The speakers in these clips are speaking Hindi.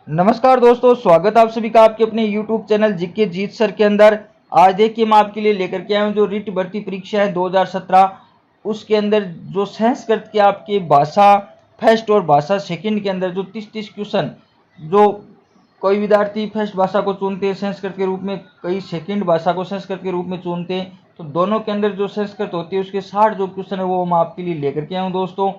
नमस्कार दोस्तों, स्वागत आप सभी का आपके अपने YouTube चैनल जीके जीत सर के अंदर। आज देखिए मैं आपके लिए लेकर के आया हूँ जो रिट भर्ती परीक्षा है 2017, उसके अंदर जो संस्कृत के आपके भाषा फर्स्ट और भाषा सेकंड के अंदर जो 30 क्वेश्चन, जो कोई विद्यार्थी फर्स्ट भाषा को चुनते हैं संस्कृत के रूप में, कई सेकंड भाषा को संस्कृत के रूप में चुनते हैं, तो दोनों के अंदर जो संस्कृत होती है उसके 60 जो क्वेश्चन है वो मैं आपके लिए लेकर के आया हूँ दोस्तों।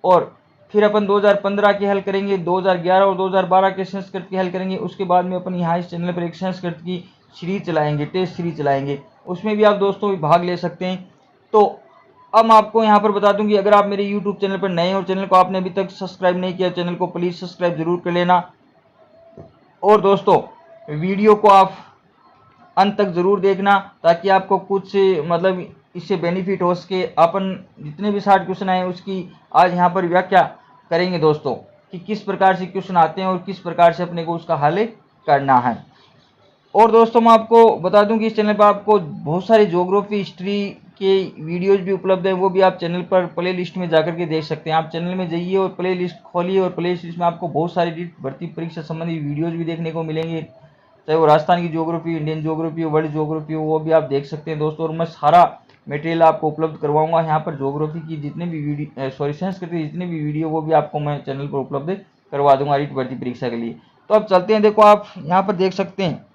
और फिर अपन 2015 के हल करेंगे, 2011 और 2012 के संस्कृत के हल करेंगे। उसके बाद में अपन यहाँ इस चैनल पर एक संस्कृत की सीरीज चलाएंगे, टेस्ट सीरीज चलाएंगे, उसमें भी आप दोस्तों भाग ले सकते हैं। तो अब मैं आपको यहाँ पर बता दूं कि अगर आप मेरे यूट्यूब चैनल पर नए और चैनल को आपने अभी तक सब्सक्राइब नहीं किया, चैनल को प्लीज़ सब्सक्राइब जरूर कर लेना। और दोस्तों वीडियो को आप अंत तक ज़रूर देखना ताकि आपको कुछ मतलब इससे बेनिफिट हो सके। अपन जितने भी 60 क्वेश्चन आए उसकी आज यहाँ पर व्याख्या करेंगे दोस्तों कि किस प्रकार से क्वेश्चन आते हैं और किस प्रकार से अपने को उसका हल करना है। और दोस्तों मैं आपको बता दूं कि इस चैनल पर आपको बहुत सारे ज्योग्राफी हिस्ट्री के वीडियोज भी उपलब्ध है, वो भी आप चैनल पर प्ले लिस्ट में जाकर के देख सकते हैं। आप चैनल में जाइए और प्ले लिस्ट खोलिए और प्ले लिस्ट में आपको बहुत सारी रिट भर्ती परीक्षा संबंधी वीडियोज भी देखने को मिलेंगे, चाहे वो राजस्थान की ज्योग्राफी, इंडियन ज्योग्राफी हो, वर्ल्ड ज्योग्राफी हो, वो भी आप देख सकते हैं दोस्तों। और मैं सारा मटेरियल आपको उपलब्ध करवाऊंगा यहाँ पर। ज्योग्राफी की जितने भी वीडियो संस्कृत की जितने भी वीडियो वो भी आपको मैं चैनल पर उपलब्ध करवा दूंगा रिट भर्ती परीक्षा के लिए। तो अब चलते हैं, देखो आप यहाँ पर देख सकते हैं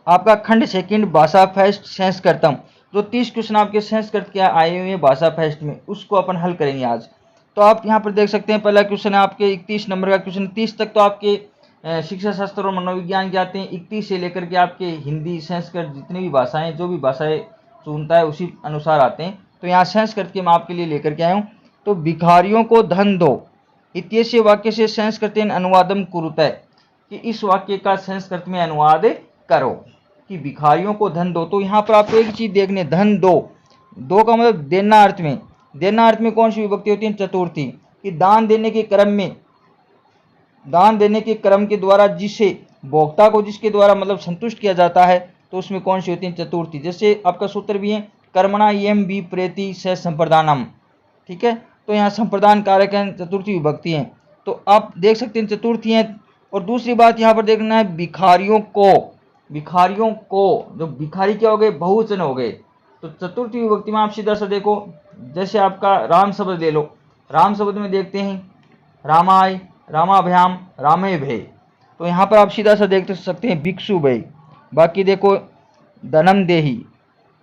आपका खंड सेकंड भाषा फर्स्ट संस्कृतम, जो 30 क्वेश्चन आपके संस्कृत के आए हुए हैं भाषा फर्स्ट में, उसको अपन हल करेंगे आज। तो आप यहाँ पर देख सकते हैं पहला क्वेश्चन है आपके 31 नंबर का क्वेश्चन। 30 तक तो आपके शिक्षा शास्त्र और मनोविज्ञान के आते हैं, 31 से लेकर के आपके हिंदी संस्कृत जितनी भी भाषाएं, जो भी भाषाएं चुनता है उसी अनुसार आते हैं। तो यहाँ संस्कृत के मैं आपके लिए लेकर के आया हूँ। तो भिखारियों को धन दो इत्यस्य वाक्य से संस्कृतेन अनुवादम कुरुतः, कि इस वाक्य का संस्कृत में अनुवाद करो कि भिखारियों को धन दो। तो यहाँ पर आपको एक चीज देखने, धन दो, दो का मतलब देना अर्थ में, देना अर्थ में कौन सी विभक्ति होती है? चतुर्थी। कि दान देने के क्रम में, दान देने के क्रम के द्वारा जिसे भोक्ता को जिसके द्वारा मतलब संतुष्ट किया जाता है तो उसमें कौन सी होती है? चतुर्थी। जैसे आपका सूत्र भी है कर्मणा यम बी प्रेति स संप्रदानम, ठीक है। तो यहाँ संप्रदान कारक है, चतुर्थी विभक्ति है, तो आप देख सकते हैं चतुर्थी है। और दूसरी बात यहाँ पर देखना है भिखारियों को, भिखारियों को, जो भिखारी क्या हो गए? बहुवचन हो गए। तो चतुर्थी विभक्ति में आप सीधा सा देखो, जैसे आपका राम शब्द ले लो, राम शब्द में देखते हैं रामाय, रामाभ्याम, रामे भय, तो यहाँ पर आप सीधा सा देख सकते हैं भिक्षु भय। बाकी देखो धनम देही,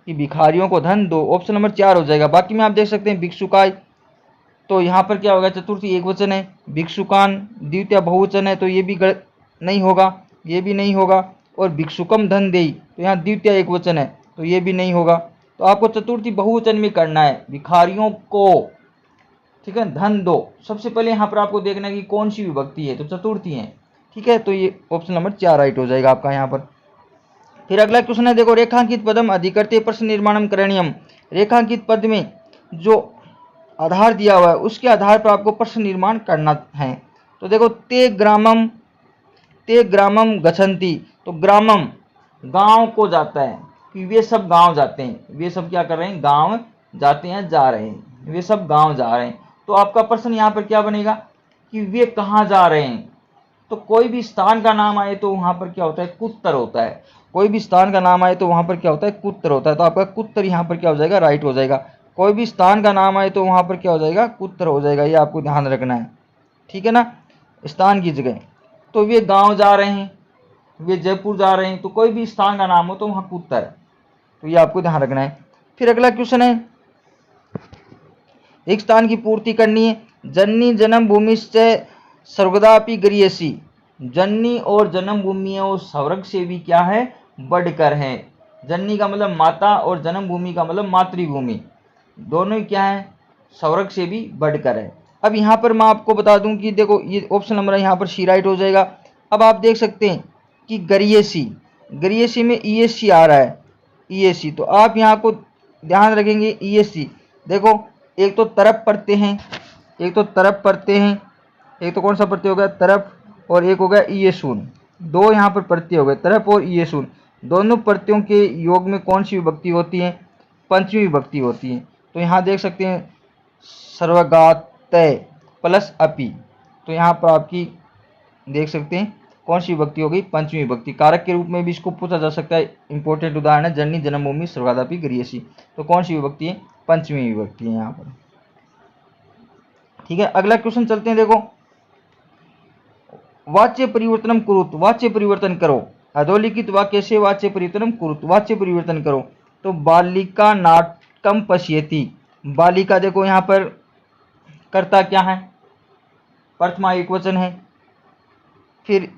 कि भिखारियों को धन दो, ऑप्शन नंबर 4 हो जाएगा। बाकी में आप देख सकते हैं भिक्षुकाय, तो यहाँ पर क्या होगा? चतुर्थी एक वचन है, भिक्षुकान द्वितीय बहुवचन है, तो ये भी नहीं होगा, ये भी नहीं होगा। और भिक्षुकम धन देई, तो यहाँ द्वितीय एक वचन है, तो ये भी नहीं होगा। तो आपको चतुर्थी बहुवचन में करना है, भिखारियों को, ठीक है, धन दो। सबसे पहले यहाँ पर आपको देखना है कि कौन सी विभक्ति है, तो चतुर्थी है, ठीक है। तो ये ऑप्शन नंबर 4 राइट हो जाएगा आपका यहाँ पर। फिर अगला क्वेश्चन है, देखो रेखांकित पदम अधिकर्ते प्रश्न निर्माणम करणीयम, रेखांकित पद में जो आधार दिया हुआ है उसके आधार पर आपको प्रश्न निर्माण करना है। तो देखो ते ग्रामम गच्छन्ति, तो ग्रामम गांव को जाता है, कि वे सब गांव जाते हैं, वे सब क्या कर रहे हैं? गांव जाते हैं, जा रहे हैं, वे सब गांव जा रहे हैं। तो आपका प्रश्न यहाँ पर क्या बनेगा कि वे कहाँ जा रहे हैं? तो कोई भी स्थान का नाम आए तो वहां पर क्या होता है? कुत्तर होता है। कोई भी स्थान का नाम आए तो वहां पर क्या होता है? कुत्तर होता है। तो आपका कुत्तर यहाँ पर क्या हो जाएगा? राइट हो जाएगा। कोई भी स्थान का नाम आए तो वहां पर क्या हो जाएगा? कुत्तर हो जाएगा। ये आपको ध्यान रखना है, ठीक है ना, स्थान की जगह। तो वे गांव जा रहे हैं, वे जयपुर जा रहे हैं, तो कोई भी स्थान का नाम हो तो वहां कुत्तर है, तो ये आपको ध्यान रखना है। फिर अगला क्वेश्चन है, एक स्थान की पूर्ति करनी है। जननी जन्म भूमि से सर्वदापि गरीयसी, जननी और जन्म भूमि और स्वर्ग से भी क्या है? बढ़कर है। जननी का मतलब माता और जन्म भूमि का मतलब मातृभूमि, दोनों ही क्या है? स्वर्ग से भी बढ़कर है। अब यहाँ पर मैं आपको बता दूं कि देखो ये ऑप्शन नंबर यहाँ पर सी राइट हो जाएगा। अब आप देख सकते हैं कि गरीयसी, गरीयसी में ईएससी आ रहा है, ईएससी, तो आप यहाँ को ध्यान रखेंगे ईएससी। देखो एक तो तरफ पढ़ते हैं, एक तो तरफ पढ़ते हैं, एक तो कौन सा प्रत्यय हो गया? तरफ, और एक हो गया ईयसून, दो यहाँ पर प्रत्यय हो गए, तरफ और ईयसून। दोनों प्रत्ययों के योग में कौन सी विभक्ति होती है? पंचमी विभक्ति होती है। तो यहाँ देख सकते हैं सर्वगातय प्लस अपि, तो यहाँ पर आपकी देख सकते हैं कौन सी विभक्ति हो गई, पंचमी विभक्ति। कारक के रूप में भी इसको पूछा जा सकता है। इंपॉर्टेंट उदाहरण है जननी जन्मभूमि स्वर्गादपि गरीयसी। तो कौन सी विभक्ति है, पंचमी विभक्ति है यहाँ पर। ठीक है, अगला क्वेश्चन चलते हैं। देखो, वाच्य परिवर्तनम कुरुत, वाच्य परिवर्तन करो। अधोलिखित वाक्य से वाच्य परिवर्तनम कुरुत, वाच्य परिवर्तन करो। तो बालिका नाटकम पश्यति, बालिका देखो यहाँ पर कर्ता क्या है, प्रथमा एक वचन है, फिर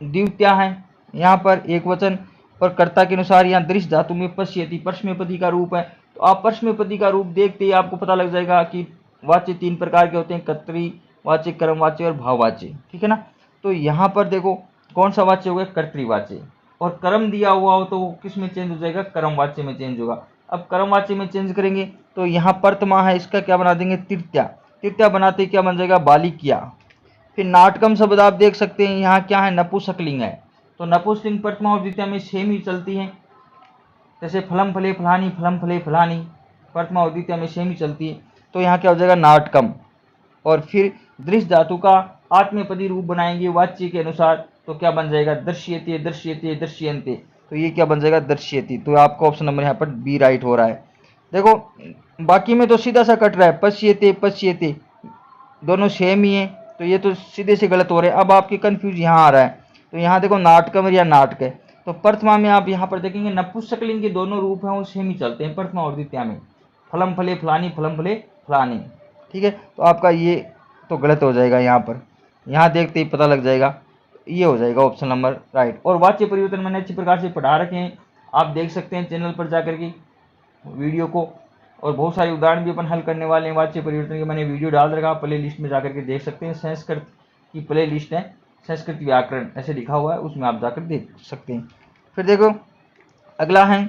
द्वितीया है यहाँ पर एक वचन, और कर्ता के अनुसार यहाँ दृश्य धातु में पश्यति परस्मैपदी का रूप है। तो आप परस्मैपदी का रूप देखते ही आपको पता लग जाएगा कि वाच्य तीन प्रकार के होते हैं, कर्तृवाच्य, कर्मवाच्य और भाववाच्य। ठीक है ना। तो यहाँ पर देखो कौन सा वाच्य होगा, कर्तृवाच्य, और कर्म दिया हुआ हो तो वो किस में चेंज हो जाएगा, कर्मवाच्य में चेंज होगा। अब कर्मवाच्य में चेंज करेंगे तो यहाँ प्रथमा है, इसका क्या बना देंगे, तृतीया, तृतीया बनाते क्या बन जाएगा, बालिकिया। फिर नाटकम शब्द आप देख सकते हैं यहाँ क्या है, नपुंसकलिंग है। तो नपुंसकलिंग प्रथमा और द्वितीया में सेम ही चलती है, जैसे फलम फले फलानी, फलम फले फलानी, प्रथमा और द्वितीया में सेम ही चलती है। तो यहाँ क्या हो जाएगा, नाटकम। और फिर दृश्य धातु का आत्मनेपदी रूप बनाएंगे वाच्य के अनुसार, तो क्या बन जाएगा, दृश्यते दृश्यते दृश्यन्ते। तो ये क्या बन जाएगा, दृश्यति। तो आपका ऑप्शन नंबर यहाँ पर बी राइट हो रहा है। देखो बाकी में तो सीधा सा कट रहा है, पश्यते पश्यते दोनों सेम ही है, तो ये तो सीधे से गलत हो रहे हैं। अब आपके कंफ्यूज यहाँ आ रहा है, तो यहाँ देखो नाटकम या नाटक है। तो प्रथमा में आप यहाँ पर देखेंगे नपुंसकलिंग के दोनों रूप हैं वो सेम ही चलते हैं प्रथमा और द्वितीया में, फलम फले फलानी, फलम फले फलानी। ठीक है, तो आपका ये तो गलत हो जाएगा यहाँ पर, यहाँ देखते ही पता लग जाएगा, ये हो जाएगा ऑप्शन नंबर राइट। और वाच्य परिवर्तन मैंने अच्छी प्रकार से पढ़ा रखे हैं, आप देख सकते हैं चैनल पर जाकर के वीडियो को, और बहुत सारे उदाहरण भी अपन हल करने वाले हैं वाच्य परिवर्तन के, मैंने वीडियो डाल रखा, प्ले लिस्ट में जाकर के देख सकते हैं। संस्कृत की प्ले लिस्ट है, संस्कृत व्याकरण ऐसे लिखा हुआ है, उसमें आप जाकर देख सकते हैं। फिर देखो अगला है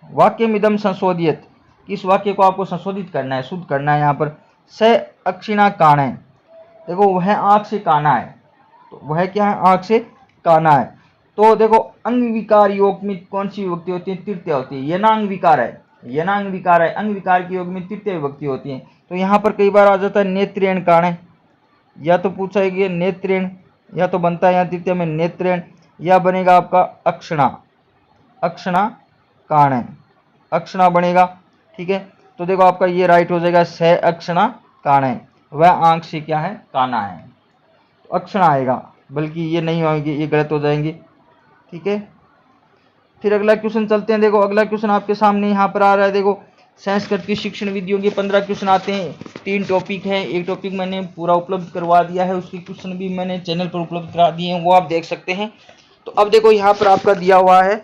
वाक्यमिदम संशोधित, किस वाक्य को आपको संशोधित करना है, शुद्ध करना है। यहाँ पर स अक्षिणा कान है, देखो वह आँख से काना है, तो वह क्या है, आँख से काना है। तो देखो अंग विकार योग में कौन सी विभक्ति होती है, तृतीया होती है। यनांग विकार है, यनांग विकार है, अंग विकार के योग में तृतीय विभक्ति होती है। तो यहाँ पर कई बार आ जाता है नेत्रेण काणे, या तो पूछा है कि नेत्रेण, या तो बनता है यहाँ तृतीय में नेत्रेण, या बनेगा आपका अक्षणा, अक्षणा काणे, अक्षणा बनेगा। ठीक है, तो देखो आपका ये राइट हो जाएगा, स अक्षणा काणे, वह आंख से क्या है, काना है, तो अक्षणा आएगा, बल्कि ये नहीं होंगे, ये गलत हो जाएंगे। ठीक है, फिर अगला क्वेश्चन चलते हैं। देखो अगला क्वेश्चन आपके सामने यहाँ पर आ रहा है। देखो संस्कृत की शिक्षण विधियों के 15 क्वेश्चन आते हैं, 3 टॉपिक है, एक टॉपिक मैंने पूरा उपलब्ध करवा दिया है, उसके क्वेश्चन भी मैंने चैनल पर उपलब्ध करा दिए हैं, वो आप देख सकते हैं। तो अब देखो यहाँ पर आपका दिया हुआ है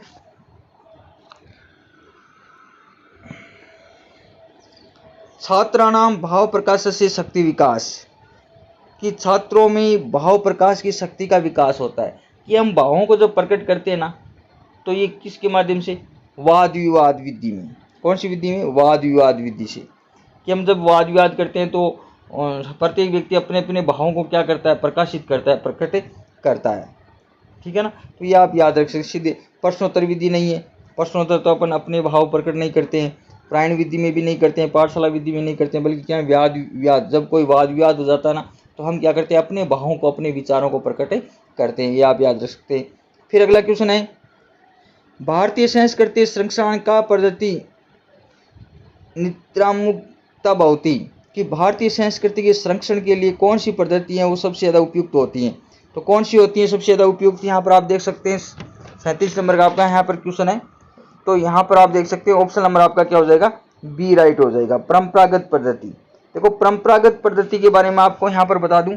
छात्राणाम भाव प्रकाश से शक्ति विकास, कि छात्रों में भाव प्रकाश की शक्ति का विकास होता है, कि हम भावों को जब प्रकट करते हैं ना, तो ये किसके माध्यम से, वाद विवाद विधि में। कौन सी विधि में, वाद विवाद विधि से, कि हम जब वाद विवाद करते हैं तो प्रत्येक व्यक्ति अपने अपने भावों को क्या करता है, प्रकाशित करता है, प्रकट करता है। ठीक है ना, तो ये आप याद रख सकते। सीधे प्रश्नोत्तर विधि नहीं है, प्रश्नोत्तर तो अपन अपने भाव प्रकट नहीं करते हैं, प्रायण विधि में भी नहीं करते हैं, पाठशाला विधि में नहीं करते हैं, बल्कि क्या है, वाद विवाद, जब कोई वाद विवाद हो जाता है ना, तो हम क्या करते हैं, अपने भावों को, अपने विचारों को प्रकट करते हैं, ये आप याद रख सकते हैं। फिर अगला क्वेश्चन है भारतीय संस्कृति संरक्षण का पद्धति नित्रामुक्ता भवती, कि भारतीय संस्कृति के संरक्षण के लिए कौन सी पद्धति है वो सबसे ज़्यादा उपयुक्त होती हैं। तो कौन सी होती है सबसे ज़्यादा उपयुक्त, यहाँ पर आप देख सकते हैं 37 नंबर का आपका यहाँ पर क्वेश्चन है। तो यहाँ पर आप देख सकते हैं ऑप्शन नंबर आपका क्या हो जाएगा, बी राइट हो जाएगा, परंपरागत पद्धति। देखो परंपरागत पद्धति के बारे में आपको यहाँ पर बता दूं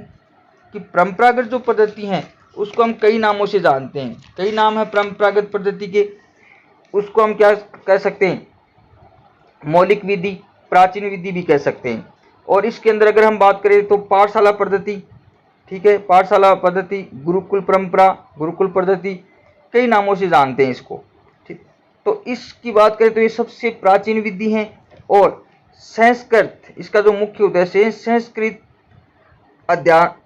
कि परंपरागत जो पद्धति है उसको हम कई नामों से जानते हैं, कई नाम है परंपरागत पद्धति के। उसको हम क्या कह सकते हैं, मौलिक विधि, प्राचीन विधि भी कह सकते हैं। और इसके अंदर अगर हम बात करें तो पाठशाला पद्धति, ठीक है, पाठशाला पद्धति, गुरुकुल परंपरा, गुरुकुल पद्धति, कई नामों से जानते हैं इसको। ठीक, तो इसकी बात करें तो ये सबसे प्राचीन विधि है। और संस्कृत, इसका जो मुख्य उद्देश्य है संस्कृत अध्ययन,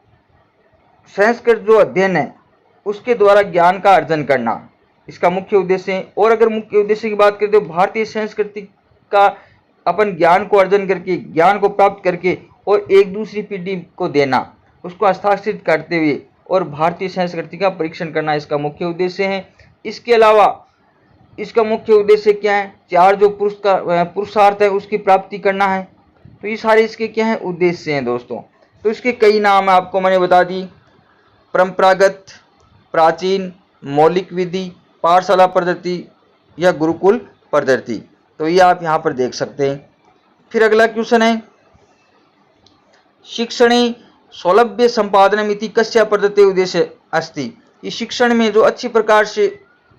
संस्कृत जो अध्ययन है उसके द्वारा ज्ञान का अर्जन करना इसका मुख्य उद्देश्य है। और अगर मुख्य उद्देश्य की बात करें तो भारतीय संस्कृति का अपन ज्ञान को अर्जन करके, ज्ञान को प्राप्त करके और एक दूसरी पीढ़ी को देना, उसको हस्ताक्षरित करते हुए और भारतीय संस्कृति का परीक्षण करना इसका मुख्य उद्देश्य है। इसके अलावा इसका मुख्य उद्देश्य क्या है? 4 जो पुरुषार्थ है उसकी प्राप्ति करना है। तो ये सारे इसके क्या है? उद्देश्य हैं दोस्तों। तो इसके कई नाम है, आपको मैंने बता दी। परंपरागत, प्राचीन, मौलिक विधि, पाठशाला पद्धति या गुरुकुल पद्धति। तो ये आप यहाँ पर देख सकते हैं। फिर अगला क्वेश्चन है, शिक्षणे सौलभ्य संपादनमिति कस्या पद्धति उद्देश्य अस्ति। इस शिक्षण में जो अच्छी प्रकार से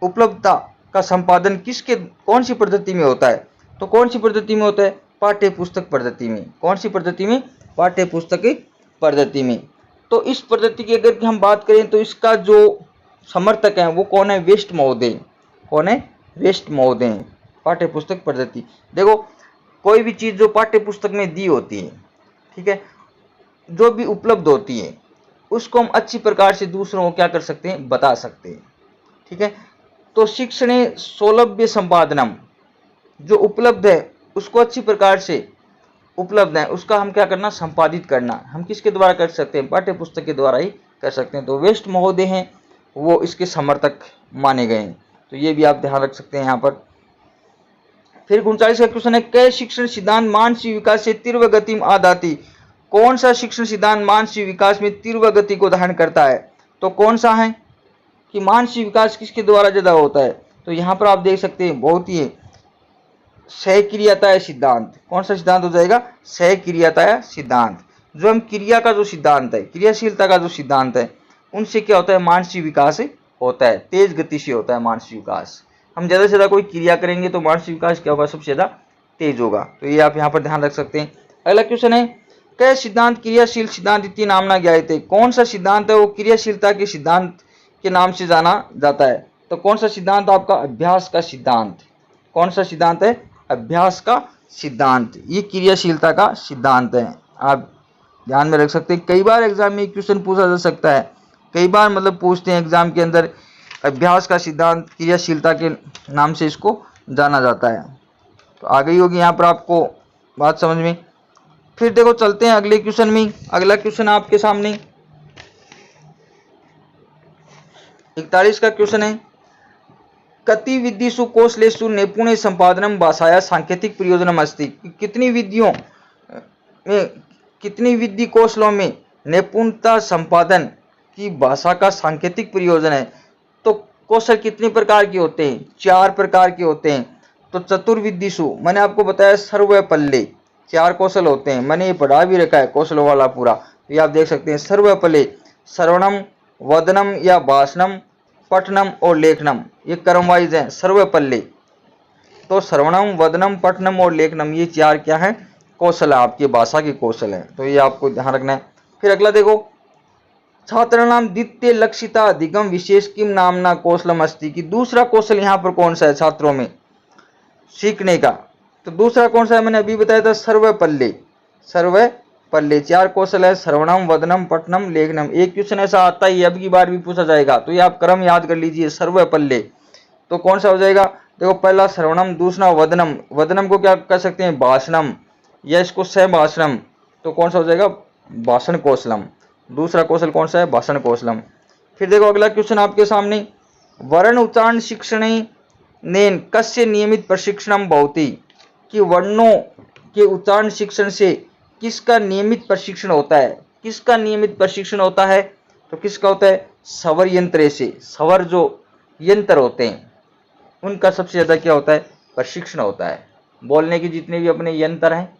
उपलब्धता का संपादन कौन सी पद्धति में होता है? तो कौन सी पद्धति में होता है? पाठ्य पुस्तक पद्धति में। कौन सी पद्धति में? पाठ्य पुस्तक पद्धति में। तो इस पद्धति की अगर हम बात करें तो इसका जो समर्थक है वो कौन है? वेस्ट महोदय। कौन है? वेस्ट महोदय। पाठ्य पुस्तक पद्धति। देखो, कोई भी चीज़ जो पाठ्य पुस्तक में दी होती है, ठीक है, जो भी उपलब्ध होती है उसको हम अच्छी प्रकार से दूसरों को क्या कर सकते हैं? बता सकते हैं, ठीक है। तो शिक्षणे सौलभ्य संपादनम, जो उपलब्ध है उसको अच्छी प्रकार से उपलब्ध है उसका हम क्या करना? संपादित करना। हम किसके द्वारा कर सकते हैं? पाठ्य पुस्तक के द्वारा ही कर सकते हैं। तो वेस्ट महोदय हैं, वो इसके समर्थक माने गए हैं। तो ये भी आप ध्यान रख सकते हैं यहाँ पर। फिर 39 का क्वेश्चन है, कै शिक्षण सिद्धांत मानसिक विकास से तीव्र गति में आदाती। कौन सा शिक्षण सिद्धांत मानसिक विकास में तीव्र गति को धारण करता है? तो कौन सा है कि मानसिक विकास किसके द्वारा ज्यादा होता है? तो यहाँ पर आप देख सकते हैं बहुत ही सहक्रियता सिद्धांत। कौन सा सिद्धांत हो जाएगा? सहक्रियता सिद्धांत। जो हम क्रिया का जो सिद्धांत है, क्रियाशीलता का जो सिद्धांत है, उनसे क्या होता है? मानसिक विकास होता है, तेज गति से होता है मानसिक विकास। हम ज़्यादा से ज़्यादा कोई क्रिया करेंगे तो मानसिक विकास क्या होगा? सबसे ज़्यादा तेज होगा। तो ये आप यहाँ पर ध्यान रख सकते हैं। अगला क्वेश्चन है, कै सिद्धांत क्रियाशील सिद्धांत इति नामना ज्ञायते। कौन सा सिद्धांत है वो क्रियाशीलता के सिद्धांत के नाम से जाना जाता है? तो कौन सा सिद्धांत? आपका अभ्यास का सिद्धांत। कौन सा सिद्धांत है? अभ्यास का सिद्धांत। ये क्रियाशीलता का सिद्धांत है, आप ध्यान में रख सकते हैं। कई बार एग्जाम में क्वेश्चन पूछा जा सकता है, कई बार मतलब पूछते हैं एग्जाम के अंदर, अभ्यास का सिद्धांत क्रियाशीलता के नाम से इसको जाना जाता है। तो आ गई होगी यहाँ पर आपको बात समझ में। फिर देखो चलते हैं अगले क्वेश्चन में। अगला क्वेश्चन आपके सामने 41 का क्वेश्चन है, कति विधिषु कौशलेषु नैपुण्य संपादनम भाषाया सांकेतिक प्रयोजनम अस्ति। कितनी विधियों में, कितनी विधि कौशलों में नैपुणता संपादन की भाषा का सांकेतिक प्रयोजन है? तो कौशल कितने प्रकार के होते हैं? 4 प्रकार के होते हैं। तो चतुर्विधिषु, मैंने आपको बताया सर्वपल्ले 4 कौशल होते हैं, मैंने ये पढ़ा भी रखा है कौशलों वाला पूरा। तो ये आप देख सकते हैं। सर्वपल्ले श्रवणम, वदनम या भाषणम, पठनम और लेखनम, ये क्रम वाइज है सर्वपल्ले। तो श्रवणम, वदनम, पठनम और लेखनम, ये 4 क्या है? कौशल है, आपकी भाषा के कौशल है। तो ये आपको ध्यान रखना है। फिर अगला देखो, छात्राणाम द्वितीय लक्षिता अधिगम विशेष किम नामना कौशलम अस्ति। कि दूसरा कौशल यहाँ पर कौन सा है छात्रों में सीखने का? तो दूसरा कौन सा है? मैंने अभी बताया था सर्वपल्ले। सर्वपल्ले 4 कौशल है, श्रवणम, वदनम, पठनम, लेखनम। एक क्वेश्चन ऐसा आता है, अब की बार भी पूछा जाएगा, तो ये आप क्रम याद कर लीजिए। सर्वपल्ले तो कौन सा हो जाएगा? देखो, पहला श्रवणम, दूसरा वदनम। वदनम को क्या कर सकते हैं? भाषणम, या इसको सहभाषणम। तो कौन सा हो जाएगा? भाषण कौशलम। दूसरा कौशल कौन सा है? भाषण कौशलम। फिर देखो अगला क्वेश्चन आपके सामने, वर्ण उच्चारण शिक्षण नेन कस्य नियमित प्रशिक्षणम भवति। कि वर्णों के उच्चारण शिक्षण से किसका नियमित प्रशिक्षण होता है? किसका नियमित प्रशिक्षण होता है? तो किसका होता है? स्वर यंत्र से। स्वर जो यंत्र होते हैं उनका सबसे ज़्यादा क्या होता है? प्रशिक्षण होता है। बोलने के जितने भी अपने यंत्र हैं,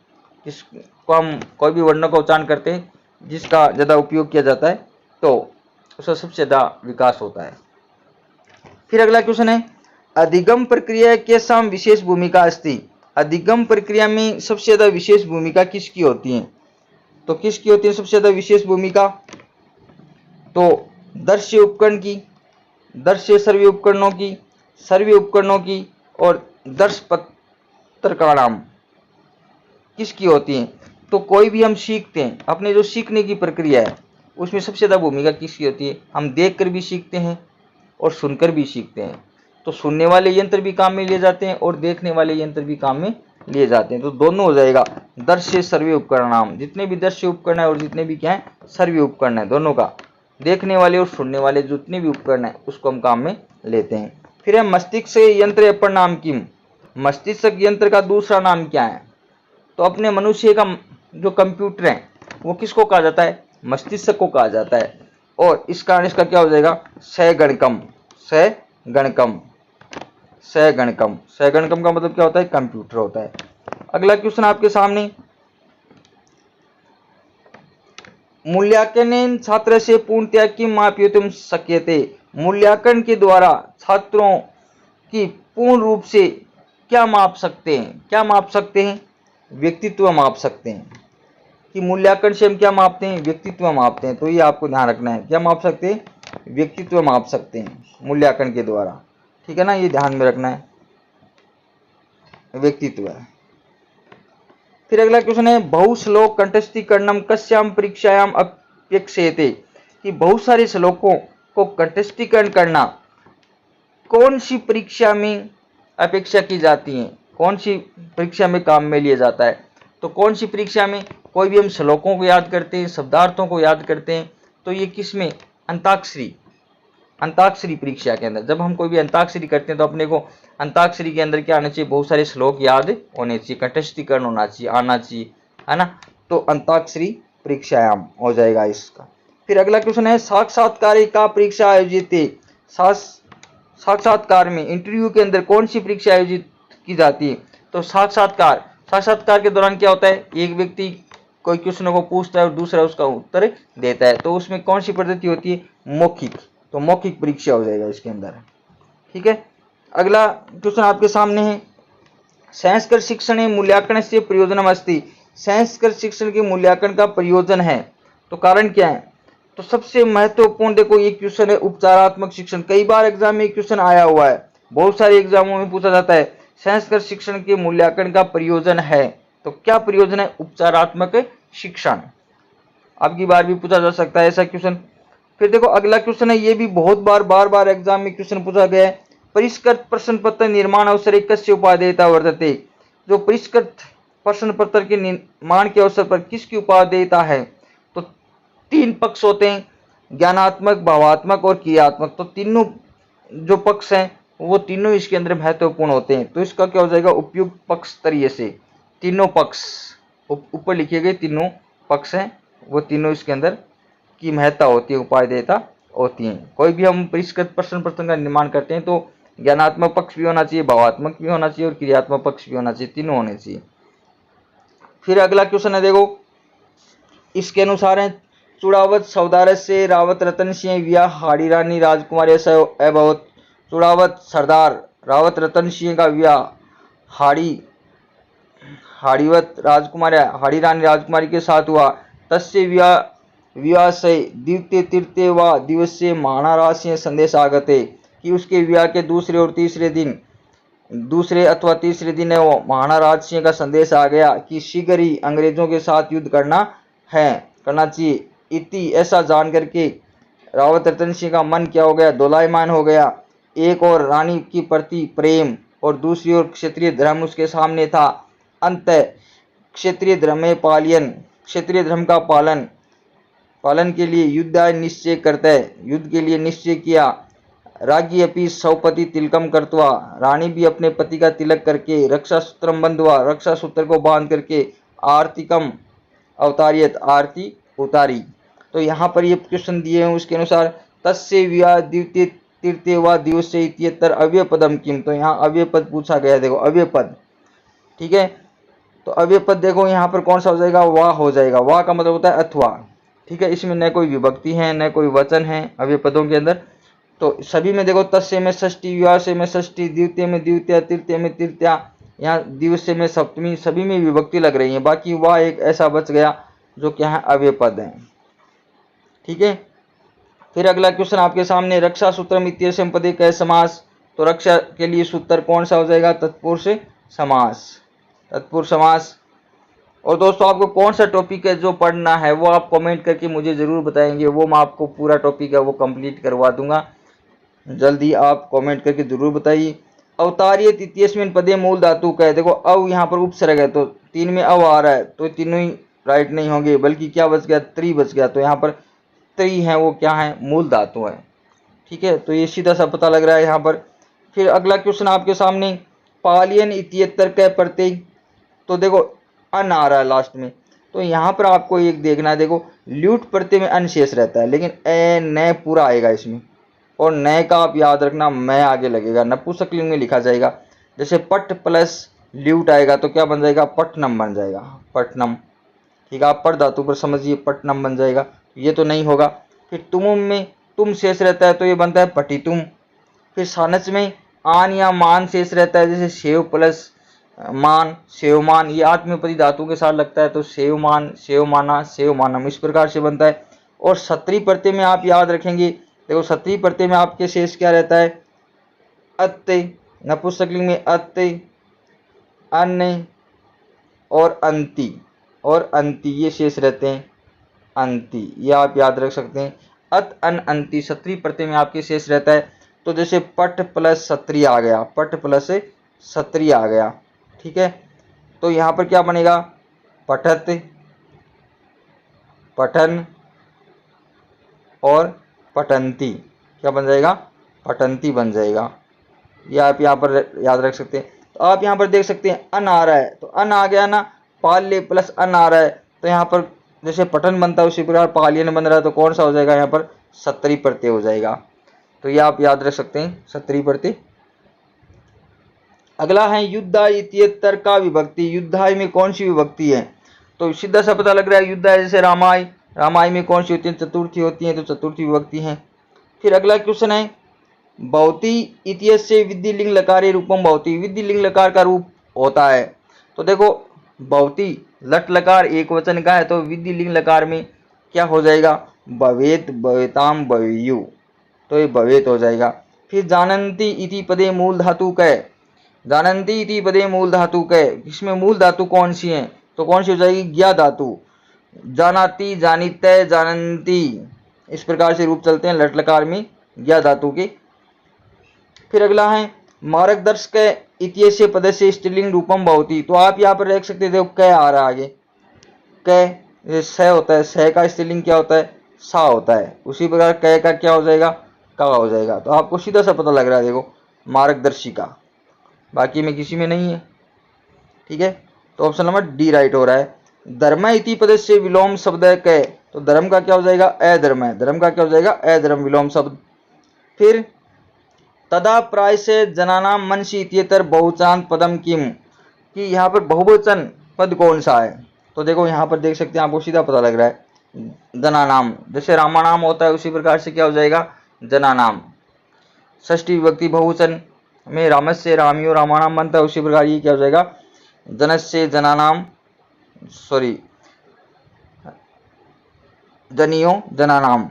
जिसको हम कोई भी वर्णों का उच्चारण करते हैं, जिसका ज़्यादा उपयोग किया जाता है, तो उसका सबसे ज़्यादा विकास होता है। फिर अगला क्वेश्चन है, अधिगम प्रक्रिया के साम विशेष भूमिका अस्ति। अधिगम प्रक्रिया में सबसे ज़्यादा विशेष भूमिका किसकी होती है? तो किसकी होती है सबसे ज़्यादा विशेष भूमिका? तो दृश्य उपकरण की, दृश्य श्रव्य उपकरणों की, श्रव्य उपकरणों की और दर्श पत्रकाणाम किसकी होती है? तो कोई भी हम सीखते हैं, अपने जो सीखने की प्रक्रिया है उसमें सबसे ज़्यादा भूमिका किसकी होती है? हम देखकर भी सीखते हैं और सुनकर भी सीखते हैं। तो सुनने वाले यंत्र भी काम में लिए जाते हैं और देखने वाले यंत्र भी काम में लिए जाते हैं। तो दोनों हो जाएगा दृश्य श्रव्य उपकरण नाम। जितने भी दृश्य उपकरण है और जितने भी क्या है श्रव्य उपकरण है, दोनों का देखने वाले और सुनने वाले जितने भी उपकरण हैं उसको हम काम में लेते हैं। फिर है मस्तिष्क यंत्र अपर नाम किम। मस्तिष्क यंत्र का दूसरा नाम क्या है? तो अपने मनुष्य का जो कंप्यूटर है वो किसको कहा जाता है? मस्तिष्क को कहा जाता है। और इस कारण इसका क्या हो जाएगा? सगणकम। सगणकम। सगणकम। सगणकम का मतलब क्या होता है? कंप्यूटर होता है। अगला क्वेश्चन आपके सामने, मूल्यांकन छात्र से पूर्णतया किम मापयितुं शक्यते। मूल्यांकन के द्वारा छात्रों की पूर्ण रूप से क्या माप सकते हैं? क्या माप सकते हैं? व्यक्तित्व माप सकते हैं। कि मूल्यांकन से हम क्या मापते हैं? व्यक्तित्व मापते हैं। तो ये आपको ध्यान रखना है, क्या माप सकते हैं? व्यक्तित्व माप सकते हैं मूल्यांकन के द्वारा। ठीक है ना, ये ध्यान में रखना है, व्यक्तित्व है। फिर अगला क्वेश्चन है, बहुश्लोक कंठस्थीकरणम कस्याम परीक्षायाम अपेक्षते। कि बहुत सारे श्लोकों को कंठस्थीकरण करना कौन सी परीक्षा में अपेक्षा की जाती है? कौन सी परीक्षा में काम में लिया जाता है? तो कौन सी परीक्षा में? कोई भी हम श्लोकों को याद करते हैं, शब्दार्थों को याद करते हैं, तो ये किस में? अंताक्षरी। अंताक्षरी परीक्षा के अंदर जब हम कोई भी अंताक्षरी करते हैं तो अपने को अंताक्षरी के अंदर क्या आना चाहिए? बहुत सारे श्लोक याद होने चाहिए, कंठस्थीकरण होना चाहिए, आना चाहिए, है ना। तो अंताक्षरी परीक्षायाम हो जाएगा इसका। फिर अगला क्वेश्चन है, साक्षात्कार का परीक्षा आयोजित है। साक्षात्कार में, इंटरव्यू के अंदर कौन सी परीक्षा आयोजित की जाती है? तो साक्षात्कार के दौरान क्या होता है? एक व्यक्ति कोई क्वेश्चनों को पूछता है और दूसरा उसका उत्तर देता है। तो उसमें कौन सी पद्धति होती है? मौखिक। तो मौखिक परीक्षा हो जाएगा इसके अंदर। ठीक है। अगला क्वेश्चन आपके सामने है, संस्कृत शिक्षण मूल्यांकन से प्रयोजनम अस्ति। संस्कृत शिक्षण के मूल्यांकन का प्रयोजन है, तो कारण क्या है? तो सबसे महत्वपूर्ण देखो ये क्वेश्चन है उपचारात्मक शिक्षण। कई बार एग्जाम में क्वेश्चन आया हुआ है, बहुत सारे एग्जामों में पूछा जाता है संस्कृत शिक्षण के मूल्यांकन का प्रयोजन है। तो क्या प्रयोजन है? उपचारात्मक शिक्षण। अब की बार भी पूछा जा सकता है ऐसा क्वेश्चन। फिर देखो अगला क्वेश्चन है, ये भी बहुत बार एग्जाम में क्वेश्चन पूछा गया है, परिष्कृत प्रश्न पत्र निर्माण अवसर कस्य उपादेयता वर्तते। जो परिष्कृत प्रश्न पत्र के निर्माण के अवसर पर किसकी उपादेयता है? तो तीन पक्ष होते हैं, ज्ञानात्मक, भावात्मक और क्रियात्मक। तो तीनों जो पक्ष हैं वो तीनों इसके अंदर महत्वपूर्ण होते हैं। तो इसका क्या हो जाएगा? उपयुक्त पक्ष तरीके से। तीनों पक्ष ऊपर लिखे गए तीनों पक्ष हैं, वो तीनों इसके अंदर की महत्ता होती है, उपादेयता होती है। कोई भी हम परिष्कृत प्रश्न पत्र का निर्माण करते हैं तो ज्ञानात्मक पक्ष भी होना चाहिए, भावात्मक भी होना चाहिए और क्रियात्मक पक्ष भी होना चाहिए, तीनों होने चाहिए। फिर अगला क्वेश्चन है देखो, इसके अनुसार है, चुड़ावत सौदारस से रावत रतन सिंह विवाह हाड़ी रानी राजकुमारी अभवत। चुड़ावत सरदार रावत रतन सिंह का विवाह हाड़ीवत राजकुमारी हाड़ी रानी राजकुमारी के साथ हुआ। तस्य विवाह से द्वितीय तृतीय व दिवसीय महाराज संदेश आगते। कि उसके विवाह के दूसरे अथवा तीसरे दिन वो महाराज सिंह का संदेश आ गया कि शीघ्र ही अंग्रेजों के साथ युद्ध करना चाहिए। इति ऐसा जान करके रावत रतन सिंह का मन क्या हो गया? दोलायमान हो गया। एक और रानी की प्रति प्रेम और दूसरी ओर क्षत्रिय धर्म उसके सामने था। अंत क्षत्रिय धर्म का पालन के लिए युद्ध के लिए निश्चय किया। राज्ञी अपि सौपति तिलकम कर्त्वा। रानी भी अपने पति का तिलक करके रक्षा सूत्रम बंधवा, रक्षा सूत्र को बांध करके आरतिकम अवतारियत, आरती उतारी। तो यहाँ पर ये क्वेश्चन दिए हैं उसके अनुसार, तस्य विवाह द्वितीय तृतीय व दिवसे इत्यत्र अव्यय पदम किम। तो यहाँ अव्यय पद पूछा गया है, देखो अव्यय पद। ठीक है, तो अव्यय पद देखो यहाँ पर कौन सा हो जाएगा? वाह हो जाएगा। वाह का मतलब होता है अथवा। ठीक है, इसमें न कोई विभक्ति है न कोई वचन है अव्यय पदों के अंदर। तो सभी में देखो, तस्य में षष्ठी, विवाह से में षष्ठी, द्वितीय में द्वितीय, तृतीय में तृतीया, यहाँ दिवसे में सप्तमी, सभी में विभक्ति लग रही है। बाकी वाह एक ऐसा बच गया जो क्या है? अव्यय पद है। ठीक है, फिर अगला क्वेश्चन आपके सामने, रक्षा सूत्रम इत्यस्मिन् पदे कः समास। तो रक्षा के लिए सूत्र कौन सा हो जाएगा? तत्पुरुष समास। तत्पुरुष समास। और दोस्तों आपको कौन सा टॉपिक है जो पढ़ना है वो आप कमेंट करके मुझे ज़रूर बताएंगे, वो मैं आपको पूरा टॉपिक है वो कंप्लीट करवा दूंगा। जल्दी आप कमेंट करके जरूर बताइए। अवतारियत इत्यस्मिन् पदे मूल धातु का है। देखो अव यहाँ पर उपसर्ग है तो तीन में अव आ रहा है, तो तीनों ही राइट नहीं होंगे, बल्कि क्या बच गया? त्रि बच गया। तो यहाँ पर सत्री हैं वो क्या है, मूल धातु है। ठीक है, तो ये सीधा सा पता लग रहा है यहाँ पर। फिर अगला क्वेश्चन आपके सामने, पालियन इतियतर के प्रत्यय, तो देखो अन आ रहा है लास्ट में, तो यहाँ पर आपको एक देखना है, देखो ल्यूट प्रत्यय में अन शेष रहता है, लेकिन ए न पूरा आएगा इसमें, और न का आप याद रखना मैं आगे लगेगा, नपुंसकलिंग में लिखा जाएगा। जैसे पट प्लस ल्यूट आएगा तो क्या बन जाएगा, पटनम बन जाएगा, पटनम। ठीक है, आप पर धातु पर समझिए, पटनम बन जाएगा, ये तो नहीं होगा। फिर तुम में तुम शेष रहता है तो ये बनता है पटितुम। फिर सानच में आन या मान शेष रहता है, जैसे सेव प्लस मान, सेवमान, ये आत्मनेपदी धातु के साथ लगता है तो सेवमान, सेवमाना, सेवमानम, इस प्रकार से बनता है। और सत्री प्रत्यय में आप याद रखेंगे, देखो सत्री प्रत्यय में आपके शेष क्या रहता है, अत्ते, नपुंसकलिंग में अत्ते, अन्य और अंति, और अंति ये शेष रहते हैं, अंति, ये आप याद रख सकते हैं। अत अन अंति सत्री प्रत्यय में आपके शेष रहता है, तो जैसे पट प्लस सत्री आ गया, पट प्लस सत्री आ गया। ठीक है, तो यहाँ पर क्या बनेगा, पठत, पठन और पठंती, क्या बन जाएगा, पठंती बन जाएगा। ये आप यहाँ पर याद रख सकते हैं। तो आप यहाँ पर देख सकते हैं अन आ रहा है, तो अन आ गया ना, पाल्य प्लस अन आ रहा है, तो यहाँ पर जैसे पठन बनता है उसी प्रकार पालियन बन रहा है, तो कौन सा हो जाएगा, यहाँ पर सत्री प्रत्यय हो जाएगा। तो ये आप याद रख सकते हैं, सत्री प्रत्यय। अगला है युद्धा इत्येतर का विभक्ति, युद्धाय में कौन सी विभक्ति है, तो सीधा सा पता लग रहा है युद्धा, जैसे रामाय, रामाय में कौन सी होती है, चतुर्थी होती है, तो चतुर्थी विभक्ति है। फिर अगला क्वेश्चन है, भवती इत्यस्य विधिलिंग लकारे रूपम भवती, विधिलिंग लकार का रूप होता है, तो देखो भवती लट लकार एक वचन का है, तो विधिलिंग लकार में क्या हो जाएगा, भवेत, भवेताम, भवेयु, तो ये भवेत हो जाएगा। फिर जानन्ति इति पदे मूल धातु कै, जानन्ति इति पदे मूल धातु कै, इसमें मूल धातु कौन सी है, तो कौन सी हो जाएगी, ज्ञा धातु, जानाति, जानितै, जानन्ति, इस प्रकार से रूप चलते हैं लट लकार में ज्ञा धातु के। फिर अगला है मार्गदर्शक इत्यस्य पद से स्त्रीलिंग रूपम भवती, तो आप यहाँ पर देख सकते हो कै आ रहा है आगे, कै स होता है, स का स्त्रीलिंग क्या होता है, सा होता है, उसी प्रकार कै का क्या हो जाएगा, का हो जाएगा। तो आपको सीधा सा पता लग रहा है, देखो मार्गदर्शिका, बाकी में किसी में नहीं है। ठीक है, तो ऑप्शन नंबर डी राइट हो रहा है। धर्म इति पद से विलोम शब्द है कै, तो धर्म का क्या हो जाएगा, अधर्म है, धर्म का क्या हो जाएगा, अधर्म, विलोम शब्द। फिर तदा प्राय से जनानाम मनसी इत्येतर बहुवचन पदम किम, कि यहाँ पर बहुवचन पद कौन सा है, तो देखो यहाँ पर देख सकते हैं, आपको सीधा पता लग रहा है, जनानाम, जैसे रामानाम होता है उसी प्रकार से क्या हो जाएगा, जनानाम। षष्ठी विभक्ति बहुवचन में रामस्य रामियो रामानाम बनता है, उसी प्रकार ये क्या हो जाएगा, जनस्य जनानाम, सॉरी जनियो जनानाम,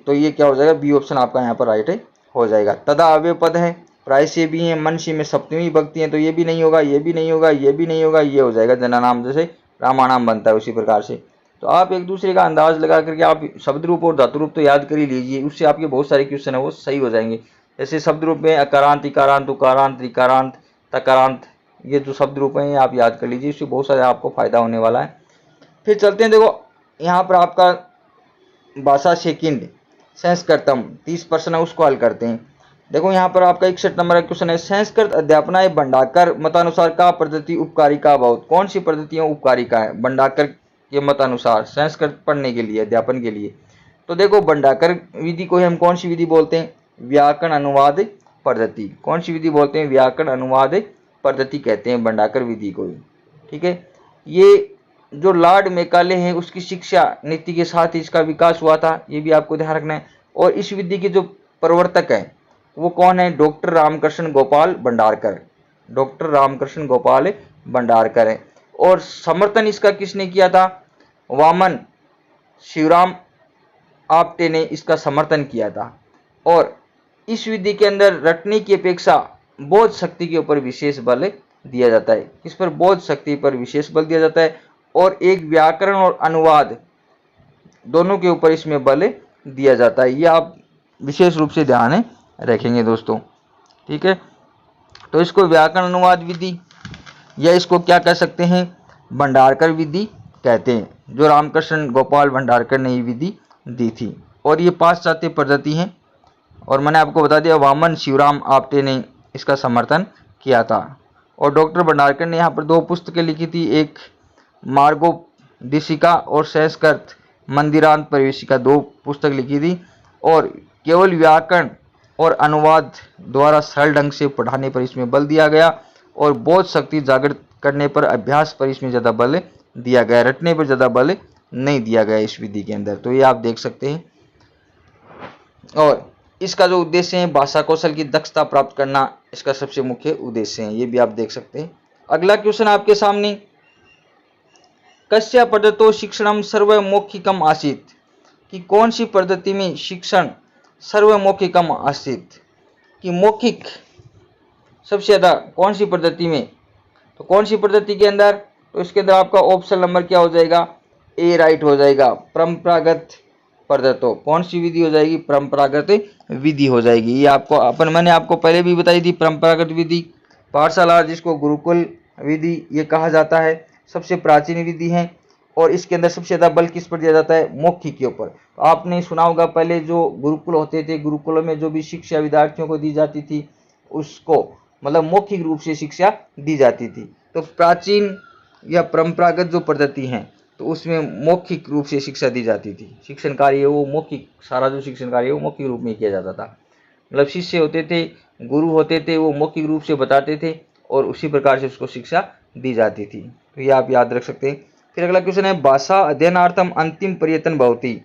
तो ये क्या हो जाएगा, बी ऑप्शन आपका यहाँ पर राइट हो जाएगा। तदा अव्यय पद है, प्राय से भी है, मनसी में सप्तमी विभक्ति है, तो ये भी नहीं होगा, ये भी नहीं होगा, ये भी नहीं होगा, ये हो जाएगा जनानाम, जैसे रामानाम बनता है उसी प्रकार से। तो आप एक दूसरे का अंदाज लगा करके आप शब्द रूप और धातु रूप तो याद कर ही लीजिए, उससे आपके बहुत सारे क्वेश्चन है वो सही हो जाएंगे। जैसे शब्द रूप में अकारांत, इकारांत, उकारांत, ऋकारांत, तकारांत, ये जो शब्द रूप हैं आप याद कर लीजिए, इससे बहुत सारे आपको फायदा होने वाला है। फिर चलते हैं, देखो यहाँ पर आपका भाषा सेकंड संस्कृतम 30% है, उसको हल करते हैं। देखो यहाँ पर आपका 61 नंबर का क्वेश्चन है, संस्कृत अध्यापनाय भंडाकर मतानुसार का पद्धति उपकारिका बहुत, कौन सी पद्धतियाँ उपकारिका है भंडाकर के मतानुसार संस्कृत पढ़ने के लिए, अध्यापन के लिए। तो देखो भंडाकर विधि को हम कौन सी विधि बोलते हैं, व्याकरण अनुवाद पद्धति, कौन सी विधि बोलते हैं, व्याकरण अनुवाद पद्धति कहते हैं भंडाकर विधि को। ठीक है, ये जो लॉर्ड मेकाले हैं उसकी शिक्षा नीति के साथ ही इसका विकास हुआ था, ये भी आपको ध्यान रखना है। और इस विधि के जो प्रवर्तक हैं वो कौन है, डॉक्टर रामकृष्ण गोपाल भंडारकर, डॉक्टर रामकृष्ण गोपाल भंडारकर है। और समर्थन इसका किसने किया था, वामन शिवराम आप्टे ने इसका समर्थन किया था। और इस विधि के अंदर रटने की अपेक्षा बोध शक्ति के ऊपर विशेष बल दिया जाता है, इस पर बोध शक्ति पर विशेष बल दिया जाता है, और एक व्याकरण और अनुवाद दोनों के ऊपर इसमें बल दिया जाता है। ये आप विशेष रूप से ध्यान रखेंगे दोस्तों। ठीक है, तो इसको व्याकरण अनुवाद विधि या इसको क्या कह सकते हैं, भंडारकर विधि कहते हैं, जो रामकृष्ण गोपाल भंडारकर ने ये विधि दी थी। और ये पाश्चात्य पद्धति है। और मैंने आपको बता दिया वामन शिवराम आप्टे ने इसका समर्थन किया था। और डॉक्टर भंडारकर ने यहाँ पर 2 पुस्तकें लिखी थी, एक मार्गोपदेशिका और संस्कृत मंदिरांत प्रवेशिका, 2 पुस्तक लिखी थी। और केवल व्याकरण और अनुवाद द्वारा सरल ढंग से पढ़ाने पर इसमें बल दिया गया और बोध शक्ति जागृत करने पर, अभ्यास पर इसमें ज़्यादा बल दिया गया, रटने पर ज़्यादा बल नहीं दिया गया इस विधि के अंदर। तो ये आप देख सकते हैं। और इसका जो उद्देश्य है भाषा कौशल की दक्षता प्राप्त करना, इसका सबसे मुख्य उद्देश्य है, ये भी आप देख सकते हैं। अगला क्वेश्चन आपके सामने, कस्या पद्धतो शिक्षणम सर्वमौखिकम आसीत, कि कौन सी पद्धति में शिक्षण सर्वमौखिकम आसीत, कि मौखिक सबसे ज़्यादा कौन सी पद्धति में, तो कौन सी पद्धति के अंदर, तो इसके अंदर आपका ऑप्शन नंबर क्या हो जाएगा, ए राइट हो जाएगा, परंपरागत पद्धतों। कौन सी विधि हो जाएगी, परंपरागत विधि हो जाएगी। ये आपको मैंने आपको पहले भी बताई थी, परंपरागत विधि पाठशाला जिसको गुरुकुल विधि ये कहा जाता है, सबसे प्राचीन विधि है। और इसके अंदर सबसे ज़्यादा बल किस पर दिया जाता है, मौखिक के ऊपर। तो आपने सुना होगा पहले जो गुरुकुल होते थे, गुरुकुलों में जो भी शिक्षा विद्यार्थियों को दी जाती थी उसको मतलब मौखिक रूप से शिक्षा दी जाती थी। तो प्राचीन या परंपरागत जो पद्धति है तो उसमें मौखिक रूप से शिक्षा दी जाती थी। शिक्षण कार्य वो मौखिक, सारा जो शिक्षण कार्य है वो मौखिक रूप में किया जाता था। मतलब शिष्य होते थे, गुरु होते थे, वो मौखिक रूप से बताते थे और उसी प्रकार से उसको शिक्षा दी जाती थी। तो ये आप याद रख सकते हैं। फिर अगला क्वेश्चन है, भाषा अध्ययनार्थम अंतिम पर्यतन भवति,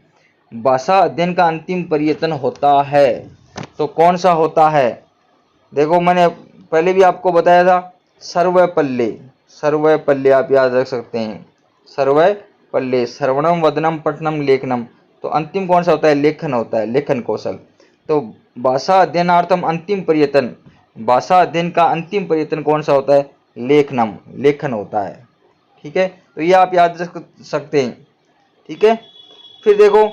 भाषा अध्ययन का अंतिम पर्यतन होता है तो कौन सा होता है। देखो मैंने पहले भी आपको बताया था, सर्वपल्ले, सर्वपल्ले आप याद रख सकते हैं, सर्वपल्ले, श्रवणम वदनम पठनम लेखनम। तो अंतिम कौन सा होता है, लेखन होता है, लेखन कौशल। तो भाषा अध्ययनार्थम अंतिम पर्यतन, भाषा अध्ययन का अंतिम पर्यतन कौन सा होता है, लेखनम, लेखन होता है। ठीक है, तो ये आप याद रख सकते हैं। ठीक है, फिर देखो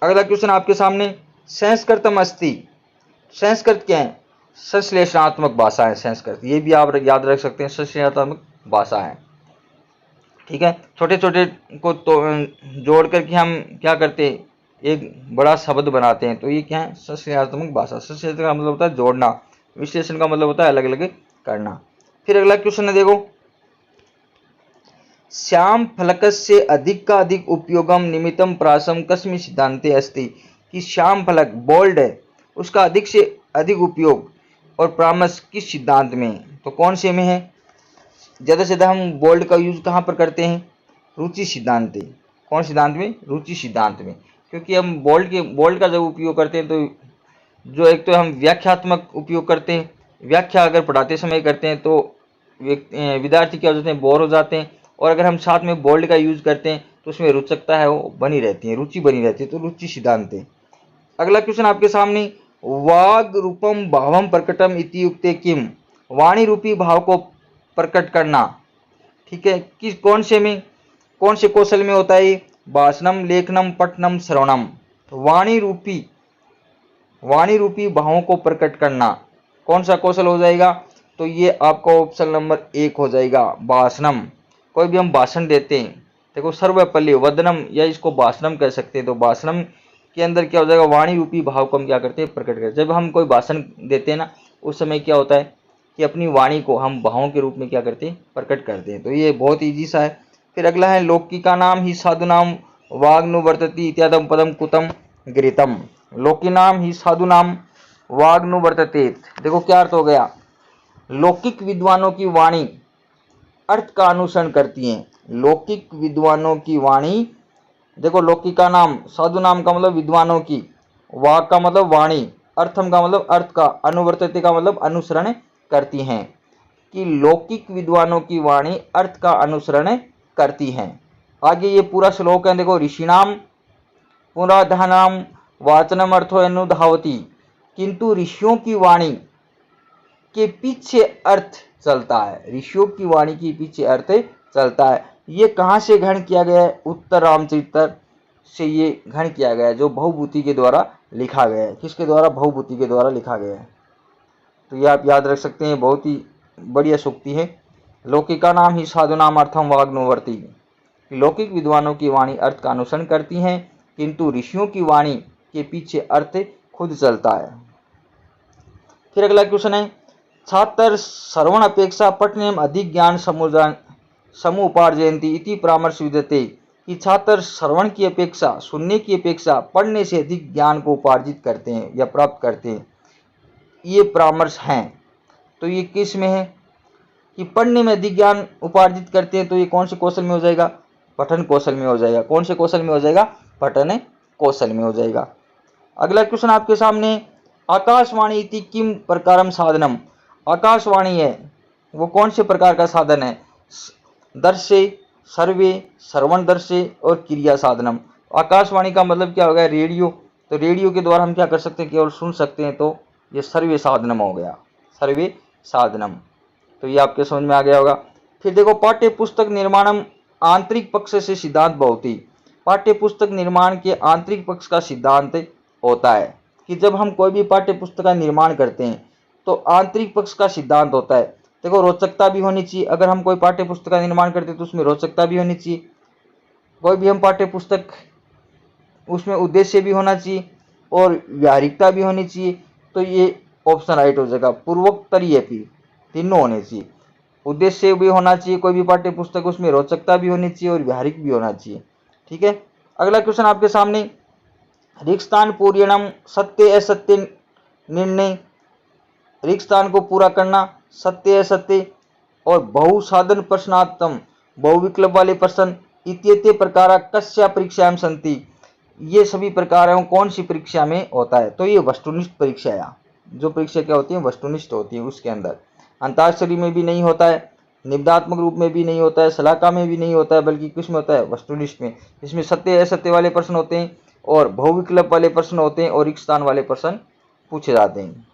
अगला क्वेश्चन आपके सामने, संस्कृतम अस्ति, संस्कृत क्या है, संश्लेषणात्मक भाषा है संस्कृत, ये भी आप याद रख सकते हैं, संश्लेषणात्मक भाषा है। ठीक है, छोटे छोटे को तो जोड़ करके हम क्या करते हैं, एक बड़ा शब्द बनाते हैं। तो ये क्या है, संश्लेषणात्मक भाषा। संश्लेषण का मतलब होता है जोड़ना, विश्लेषण का मतलब होता है अलग अलग करना। फिर अगला क्वेश्चन है देखो, श्याम फलकस्य अधिक का अधिक उपयोगम निमित्तम प्रासम कस्मिन् सिद्धान्ते अस्ति, कि श्याम फलक बोल्ड है उसका अधिक से अधिक उपयोग और परामर्श किस सिद्धांत में, तो कौन से में है। ज़्यादा से ज़्यादा हम बोल्ड का यूज कहाँ पर करते हैं, रुचि सिद्धांत। कौन सिद्धांत में, रुचि सिद्धांत में। क्योंकि हम बोल्ड का जब उपयोग करते हैं तो जो एक तो हम व्याख्यात्मक उपयोग करते हैं, व्याख्या अगर पढ़ाते समय करते हैं तो विद्यार्थी क्या हो जाते हैं, बोर हो जाते हैं। और अगर हम साथ में बोल्ड का यूज करते हैं तो उसमें रोचकता है वो बनी रहती है, रुचि बनी रहती है। तो रुचि सिद्धांत है। अगला क्वेश्चन आपके सामने, वाग रूपम भावम प्रकटम इति युक्ते किम, वाणी रूपी भाव को प्रकट करना। ठीक है, किस कौन से में, कौन से कौशल में होता है, भाषणम लेखनम पठनम श्रवणम। तो वाणी रूपी भावों को प्रकट करना कौन सा कौशल हो जाएगा, तो ये आपका ऑप्शन नंबर 1 हो जाएगा, भाषणम। कोई भी हम भाषण देते हैं, देखो सर्वपल्ली वदनम या इसको भाषणम कह सकते हैं। तो भाषणम के अंदर क्या हो जाएगा, वाणी रूपी भाव को हम क्या करते हैं, प्रकट करते हैं। जब हम कोई भाषण देते हैं ना, उस समय क्या होता है कि अपनी वाणी को हम भावों के रूप में क्या करते हैं, प्रकट करते हैं। तो ये बहुत ईजी सा है। फिर अगला है, लौकिका नाम ही साधु नाम वाग्नुवर्तति इत्यादम पदम कुतम गृहीतम। लौकिक नाम ही साधु नाम वाग्नुवर्तते, देखो क्या अर्थ हो गया, लौकिक विद्वानों की वाणी अर्थ का अनुसरण करती है। लौकिक विद्वानों की वाणी, देखो लौकिका नाम, साधु नाम का मतलब विद्वानों की, वाक का मतलब वाणी, अर्थम का मतलब अर्थ का, अनुवर्तते का मतलब अनुसरण करती हैं, कि लौकिक विद्वानों की वाणी अर्थ का अनुसरण करती हैं। आगे ये पूरा श्लोक है, देखो ऋषिणाम पुनराधानाम वाचनम अर्थो अनुधावती, किंतु ऋषियों की वाणी के पीछे अर्थ चलता है, ऋषियों की वाणी के पीछे अर्थ चलता है। ये कहाँ से ग्रहण किया गया है, उत्तर रामचरितर से ये ग्रहण किया गया है, जो बहुभूति के द्वारा लिखा गया है। किसके द्वारा, बहुभूति के द्वारा लिखा गया है। तो ये आप याद रख सकते हैं, बहुत ही बढ़िया सूक्ति है। लौकिका नाम ही साधु नाम अर्थम वाग्नुवर्ती, लौकिक विद्वानों की वाणी अर्थ का अनुसरण करती हैं, किंतु ऋषियों की वाणी के पीछे अर्थ खुद चलता है। फिर अगला क्वेश्चन है, छात्र श्रवण अपेक्षा पठनेम अधिक ज्ञान समुपार्जयन्ति इति परामर्श विद्यते, कि छात्र श्रवण की अपेक्षा, सुनने की अपेक्षा पढ़ने से अधिक ज्ञान को उपार्जित करते हैं या प्राप्त करते हैं, ये परामर्श हैं। तो ये किस में है कि पढ़ने में अधिक ज्ञान उपार्जित करते हैं, तो ये कौन से कौशल में हो जाएगा? पठन कौशल में हो जाएगा। कौन से कौशल में हो जाएगा? पठन कौशल में हो जाएगा। अगला क्वेश्चन आपके सामने, आकाशवाणी इति किम प्रकारम साधनम। आकाशवाणी है वो कौन से प्रकार का साधन है? दर्शे, सर्वे, श्रवण दर्शे और क्रिया साधनम। आकाशवाणी का मतलब क्या हो गया? रेडियो। तो रेडियो के द्वारा हम क्या कर सकते हैं? केवल सुन सकते हैं, तो ये सर्वे साधनम हो गया, सर्वे साधनम। तो ये आपके समझ में आ गया होगा। फिर देखो, पाठ्य पुस्तक निर्माणम आंतरिक पक्ष से सिद्धांत भवति। पाठ्य पुस्तक निर्माण के आंतरिक पक्ष का सिद्धांत होता है कि जब हम कोई भी पाठ्य पुस्तक का निर्माण करते हैं तो आंतरिक पक्ष का सिद्धांत होता है। देखो, रोचकता भी होनी चाहिए। अगर हम कोई पाठ्य पुस्तक का निर्माण करते हैं तो उसमें रोचकता भी होनी चाहिए। कोई भी हम पाठ्य पुस्तक, उसमें उद्देश्य भी होना चाहिए और व्यावहारिकता भी होनी चाहिए। तो ये ऑप्शन राइट हो जाएगा। पूर्वोक्तरीय भी तीनों होने चाहिए। उद्देश्य भी होना चाहिए कोई भी पाठ्य पुस्तक, उसमें रोचकता भी होनी चाहिए और व्यावहारिक भी होना चाहिए। ठीक है। अगला क्वेश्चन आपके सामने, रिक्तस्थान पूर्णम सत्य असत्य निर्णय। रिक्तस्थान को पूरा करना, सत्य असत्य और बहुसाधन प्रश्नात्म, बहुविकल्प वाले प्रश्न, इत्येते प्रकार कस्या परीक्षायां सन्ति। ये सभी प्रकारों कौन सी परीक्षा में होता है? तो ये वस्तुनिष्ठ परीक्षा है। जो परीक्षा क्या होती है? वस्तुनिष्ठ होती है। उसके अंदर अंताक्षरी में भी नहीं होता है, निबंधात्मक रूप में भी नहीं होता है, सलाका में भी नहीं होता है, बल्कि किस में होता है? वस्तुनिष्ठ में। इसमें सत्य असत्य वाले प्रश्न होते हैं और बहुविकल्प वाले प्रश्न होते हैं और रिक्तस्थान वाले प्रश्न पूछे जाते हैं।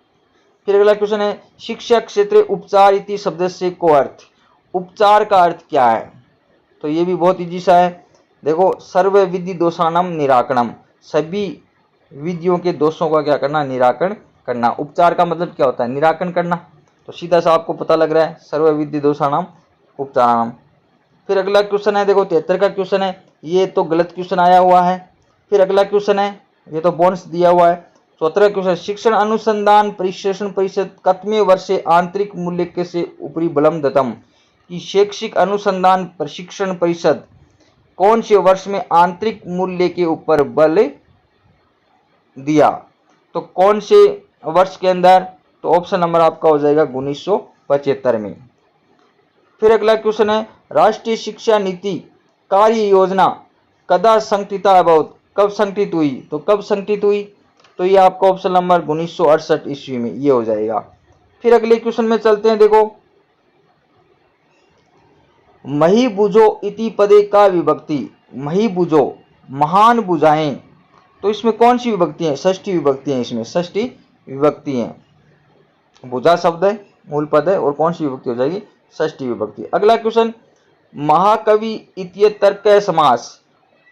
फिर अगला क्वेश्चन है, शिक्षा क्षेत्र उपचार इति शब्द से को अर्थ। उपचार का अर्थ क्या है? तो ये भी बहुत इजी सा है। देखो, सर्व विधि दोषानम निराकरणम, सभी विधियों के दोषों का क्या करना? निराकरण करना। उपचार का मतलब क्या होता है? निराकरण करना। तो सीधा सा आपको पता लग रहा है, सर्व विधि दोषानम उपचारानम। फिर अगला क्वेश्चन है, देखो 73 का क्वेश्चन है, ये तो गलत क्वेश्चन आया हुआ है। फिर अगला क्वेश्चन है, ये तो बोनस दिया हुआ है। 74 क्वेश्चन, शिक्षण अनुसंधान परिशिक्षण परिषद कतमे वर्षे आंतरिक मूल्य के से ऊपरी बलम दत्तम, कि शैक्षिक अनुसंधान प्रशिक्षण परिषद कौन से वर्ष में आंतरिक मूल्य के ऊपर बल दिया? तो कौन से वर्ष के अंदर? तो ऑप्शन नंबर आपका हो जाएगा 1975 में। फिर अगला क्वेश्चन है, राष्ट्रीय शिक्षा नीति कार्य योजना कदा संकलिता अभवत, कब संकलित हुई? तो कब संकलित हुई? तो ये आपका ऑप्शन नंबर 1968 ईस्वी में ये हो जाएगा। फिर अगले क्वेश्चन में चलते हैं। देखो, मही बुझो इति पदे का विभक्ति। मही बुझो, महान बुझाएं। तो इसमें कौन सी विभक्ति है? षष्ठी विभक्ति है। इसमें षष्ठी विभक्ति है। बुझा शब्द है, मूल पद है, और कौन सी विभक्ति हो जाएगी? षष्ठी विभक्ति। अगला क्वेश्चन, महाकवि इत्यतर्क समास।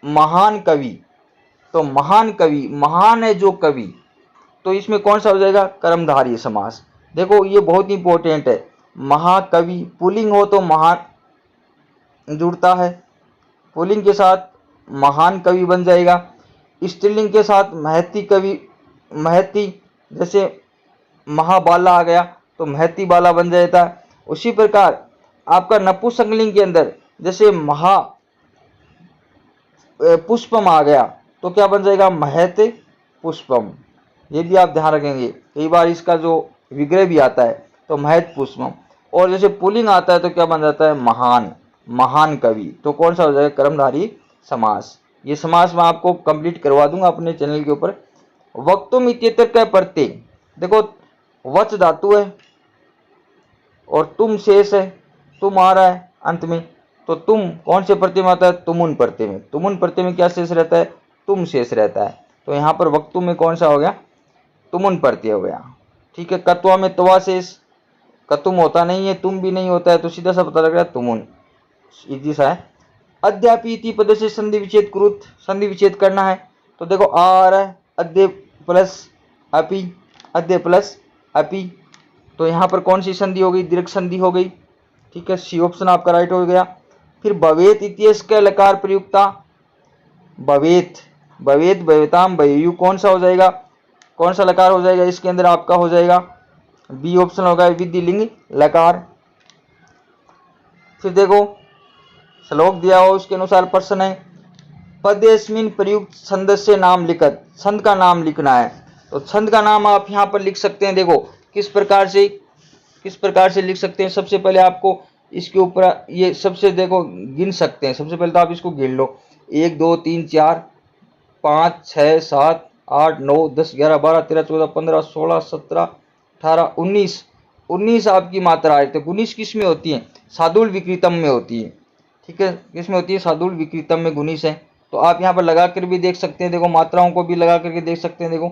महान कवि, तो महान कवि, महान है जो कवि, तो इसमें कौन सा हो जाएगा? कर्मधारय समास। देखो, ये बहुत इंपॉर्टेंट है। महाकवि पुल्लिंग हो तो महान जुड़ता है, पुल्लिंग के साथ महान कवि बन जाएगा। स्त्रीलिंग के साथ महती कवि, महती, जैसे महाबाला आ गया तो महती बाला बन जाता है। उसी प्रकार आपका नपुंसकलिंग के अंदर जैसे महा पुष्पम आ गया तो क्या बन जाएगा? महत पुष्पम। ये भी आप ध्यान रखेंगे, कई बार इसका जो विग्रह भी आता है तो महत पुष्पम। और जैसे पुल्लिंग आता है तो क्या बन जाता है? महान, महान कवि। तो कौन सा हो जाएगा? कर्मधारय समास। ये समास मैं आपको कंप्लीट करवा दूंगा अपने चैनल के ऊपर। वक्तुम इत्येतत् प्रत्यय, देखो वच धातु है और तुम शेष है, तुम आ रहा है अंत में, तो तुम कौन से प्रत्यय में आता है? तुमुन प्रत्यय में। तुमुन प्रत्यय में क्या शेष रहता है? तुम शेष रहता है। तो यहाँ पर वक्तुम में कौन सा हो गया? तुमुन प्रत्यय हो गया। ठीक है। कत्वा में तवा शेष, कतुम होता नहीं है, तुम भी नहीं होता है, तो सीधा सा पता लग रहा है तुमुन। इजी सा है। अद्यापि इति पद से संधि विच्छेद कुरुत, संधि विच्छेद करना है। तो देखो आ रहा है, अद्य प्लस अपि, अद्य प्लस अपि, तो यहाँ पर कौन सी संधि हो गई? दीर्घ संधि हो गई। ठीक है, सी ऑप्शन आपका राइट हो गया। फिर भवेत इत्यस्य लकार प्रयुक्ता, भवेत भवेत भवेताम भयेयु कौन सा हो जाएगा, कौन सा लकार हो जाएगा इसके अंदर आपका हो जाएगा बी ऑप्शन होगा विधि लिंग लकार। फिर देखो श्लोक दिया हो उसके अनुसार प्रश्न है पदेस्मिन प्रयुक्त छंद से नाम लिखत, छंद का नाम लिखना है। तो छंद का नाम आप यहाँ पर लिख सकते हैं। देखो किस प्रकार से लिख सकते हैं। सबसे पहले आपको इसके ऊपर ये सबसे देखो गिन सकते हैं। सबसे पहले तो आप इसको गिन लो 1 2 3 4 5 6 7 8 9 10 11 12 13 14 15 16 17 18 19 19 आपकी मात्रा है। तो 19 किस में होती है, सादुल विकृतम में होती है। ठीक है, किस में होती है, सादुल विकृतम में 19 है। तो आप यहाँ पर लगा कर भी देख सकते हैं। देखो मात्राओं को भी लगा करके देख सकते हैं। देखो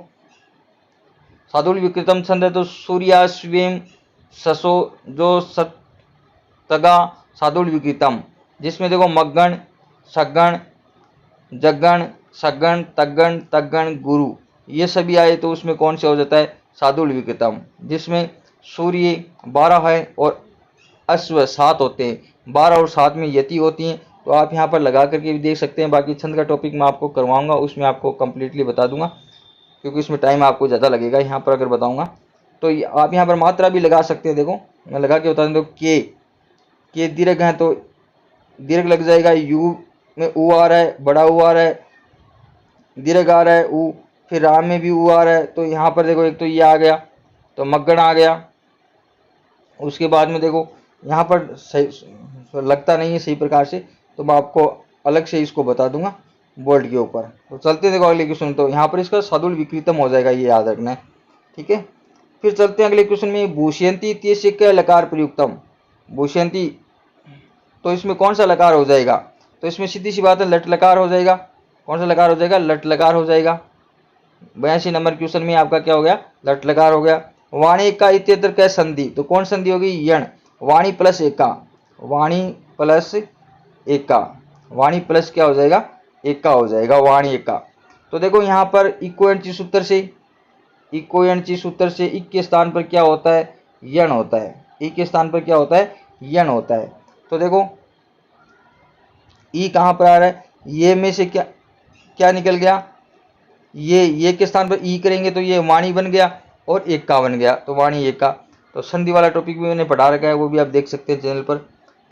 सादुल विकृतम छंद है तो सूर्याश्विम ससो जो सतगा सादुल विकृतम, जिसमें देखो मग्गण सगण जगण सगण तगण तगण गुरु ये सभी आए तो उसमें कौन से हो जाता है, सादुल विकृतम, जिसमें सूर्य 12 है और अश्व 7 होते हैं। 12 और 7 में यति होती हैं। तो आप यहाँ पर लगा करके भी देख सकते हैं। बाकी छंद का टॉपिक मैं आपको करवाऊंगा, उसमें आपको कंप्लीटली बता दूंगा क्योंकि उसमें टाइम आपको ज़्यादा लगेगा। यहाँ पर अगर बताऊंगा तो आप यहाँ पर मात्रा भी लगा सकते हैं। देखो मैं लगा के बता दूँ। तो के दीर्घ है तो दीर्घ लग जाएगा, यू में ऊ आ रहा है, बड़ा ऊ आ रहा है, दीर्घ आ रहा है ऊ, फिर राम में भी ऊ आ रहा है। तो यहाँ पर देखो एक तो ये आ गया तो मग्गण आ गया। उसके बाद में देखो यहाँ पर सही लगता नहीं है सही प्रकार से, तो मैं आपको अलग से इसको बता दूंगा बोर्ड के ऊपर। तो चलते देखो अगले क्वेश्चन। तो यहाँ पर इसका सादुल विकृतम हो जाएगा, ये याद रखना है। ठीक है, फिर चलते हैं अगले क्वेश्चन में। भूष्यंती इत्यस्य क्या लकार प्रयुक्तम, भूष्यंती तो इसमें कौन सा लकार हो जाएगा। तो इसमें सीधी सी बात है लट लकार हो जाएगा। कौन सा लकार हो जाएगा, लट लकार हो जाएगा। 82 नंबर क्वेश्चन में आपका क्या हो गया, लट लकार हो गया। वाणी का इत्यत्र क्या संधि, तो कौन संधि होगी, यण। वाणी प्लस एका, वाणी प्लस एका, वाणी प्लस क्या हो जाएगा, एका हो जाएगा, वाणी एका। तो देखो यहाँ पर इको एंड ची सूत्र से, इको एंड ची सूत्र से इक के स्थान पर क्या होता है, यण होता है। ई के स्थान पर क्या होता है, यण होता है। तो देखो ई कहाँ पर आ रहा है, ये में से क्या क्या निकल गया, ये के स्थान पर ई करेंगे तो ये वाणी बन गया और एका बन गया, तो वाणी एका। तो संधि वाला टॉपिक भी मैंने पढ़ा रखा है, वो भी आप देख सकते हैं चैनल पर।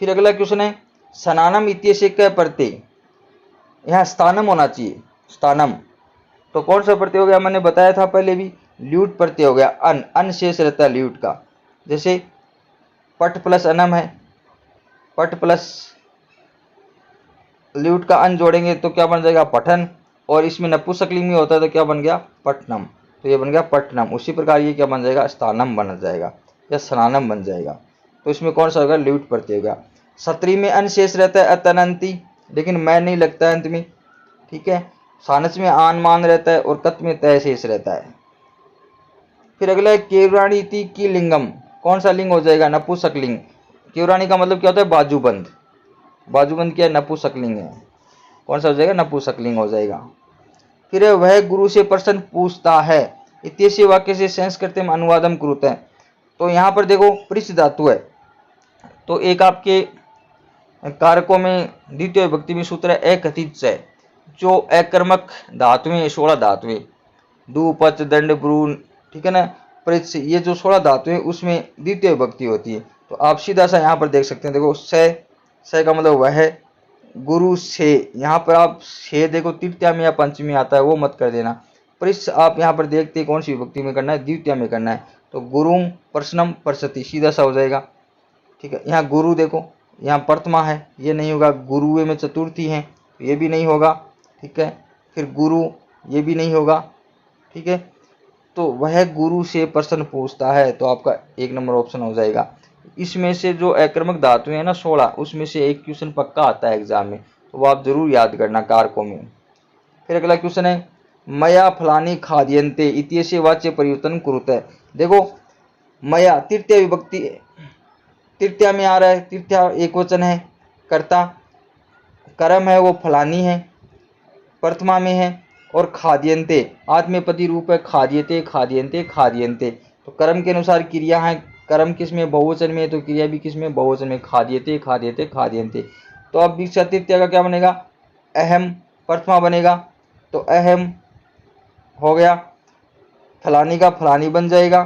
फिर अगला क्वेश्चन है सनानम इत्यस्य क प्रत्यय, यहाँ स्थानम होना चाहिए, स्थानम। तो कौन सा प्रत्यय हो गया, मैंने बताया था पहले भी, ल्यूट प्रत्यय हो गया। अन शेष रहता है ल्यूट का। जैसे पट प्लस अनम है, पट प्लस ल्यूट का अन जोड़ेंगे तो क्या बन जाएगा, पठन। और इसमें नपुंसकलिंग में होता है तो क्या बन गया, पटनम। तो ये बन गया पटनम। उसी प्रकार ये क्या बन जाएगा, स्थानम बन जाएगा या स्नानम बन जाएगा। तो इसमें कौन सा होगा, ल्यूट प्रत्यय होगा। सत्री में अन शेष रहता है अतनंती, लेकिन मैं नहीं लगता है अंत में। ठीक है, सानस में आन मान रहता है और कत में तय शेष रहता है। फिर अगला है केवराणी की लिंगम, कौन सा लिंग हो जाएगा, नपुंसक लिंग। केवराणी का मतलब क्या होता है, बाजूबंद। बाजूबंद क्या है, नपुंसकलिंग है। कौन सा हो जाएगा, नपुंसकलिंग हो जाएगा। फिर वह गुरु से प्रश्न पूछता है, इत्यस्य वाक्य से संस्कृत में अनुवादम कुरुते हैं। तो यहाँ पर देखो पृष्ठ धातु है, तो एक आपके कारकों में द्वितीय विभक्ति में सूत्र है अकथित से, जो अकर्मक धातुएं 16 धातुएं, दू पच दंड ब्रून, ठीक है ना, पृष्ठ, ये जो 16 धातुएं उसमें द्वितीय विभक्ति होती है। तो आप सीधा सा यहाँ पर देख सकते हैं। देखो से का मतलब वह, गुरु से, यहाँ पर आप से देखो तृतीया में या पंचमी आता है, वो मत कर देना। पृष्ठ आप यहाँ पर देखते हैं कौन सी विभक्ति में करना है, द्वितीया में करना है। तो गुरुम प्रश्नम प्रसति, सीधा सा हो जाएगा। ठीक है, यहाँ गुरु देखो, यहाँ प्रथमा है, ये नहीं होगा। गुरुए में चतुर्थी है, ये भी नहीं होगा। ठीक है, फिर गुरु, ये भी नहीं होगा। ठीक है, तो वह गुरु से प्रश्न पूछता है, तो आपका 1 नंबर ऑप्शन हो जाएगा। इसमें से जो अकर्मक धातुएं है ना 16, उसमें से एक क्वेश्चन पक्का आता है एग्जाम में, तो वो आप जरूर याद करना कारकों में। फिर अगला क्वेश्चन है मया फलानी खाद्यन्ते इत्यस्य वाच्य परिवर्तन कुरुते। देखो मया तृतीय विभक्ति, तृतीया में आ रहा है, तृतीया एक वचन है, कर्ता कर्म है वो फलानी है, प्रथमा में है, और खाद्यन्ते आत्मपति रूप है, खाद्यते खाद्यन्ते खाद्यन्ते। तो कर्म के अनुसार क्रिया है, कर्म किस में, बहुवचन में, तो क्रिया भी किस में, बहुवचन में, खाद्यते खाद्यते खाद्यन्ते। तो अब तृतीया का क्या बनेगा, अहम प्रथमा बनेगा, तो अहम हो गया, फलानी का फलानी बन जाएगा।